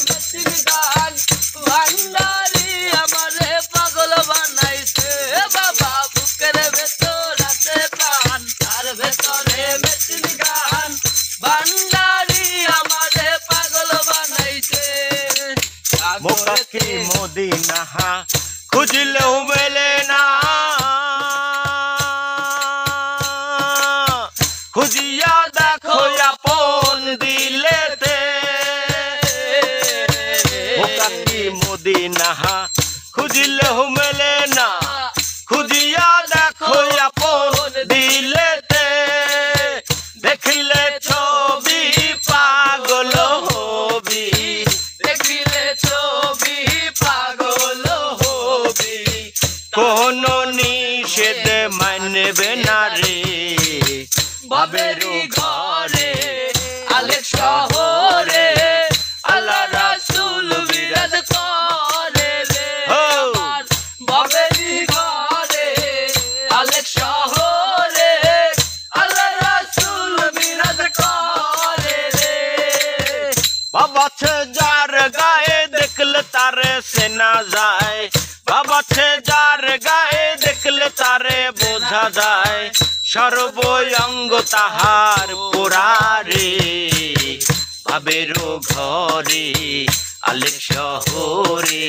machine gun ভান্ডারি আমারে পাগল বানাইছে বাবা বুকের ভেতর আছে প্রাণ তার ভেতরে মেশিন গান ভান্ডারি আমারে পাগল বানাইছে মোকাকি মদিনা খুঁজলেও মেলে না খুঁজিয়া দেখো আপন দিলেতে মোকাকি মদিনা খুঁজলেও মেলে না খুঁজিয়া দেখো আপন দিলেতে দেখিলে ছবি পাগল হবি দেখিলে ছবি পাগল হবি কোন নিষেধ মানবে না রে বাবেরু ঘরে আলেক শহরে আল্লাহ রাসূল বিরাজ করে রে আমার বাবেরু ঘরে আলেক শহরে আল্লাহ রাসূল বিরাজ করে রে বাবা ছে যার গায়ে দেখলে তারে সেনা যায় বাবা ছে যার গায়ে দেখলে তারে বোঝা যায় সর্বঙ্গ তাহার পোড়ারে বাবেরও ঘরে আলেক শহরে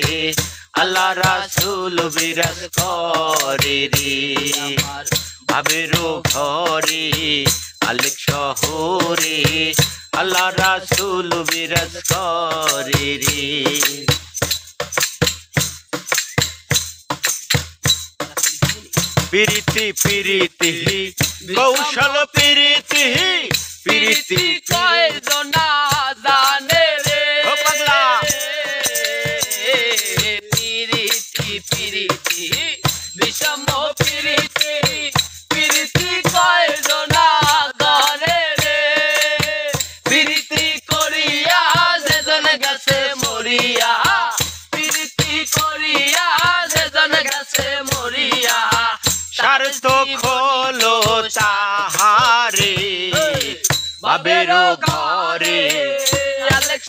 আল্লাহ রাসূল বিরাজ করে রে বাবেরও ঘরে আলেক শহরে আল্লাহ রাসূল বিরাজ করে রে প্রীতি প্রীতি কৌশল প্রীতি প্রীতি কয়জনা জানে রে ও পাগলা প্রীতি প্রীতি বিষম প্রীতি প্রীতি কয়জনা জানে রে প্রীতি করিয়া যেজন গেছে মরিয়া প্রীতি করিয়া যেজন গেছে মরিয়া স্বার্থ খোলো তাহারে বাবেরও ঘরে আলেক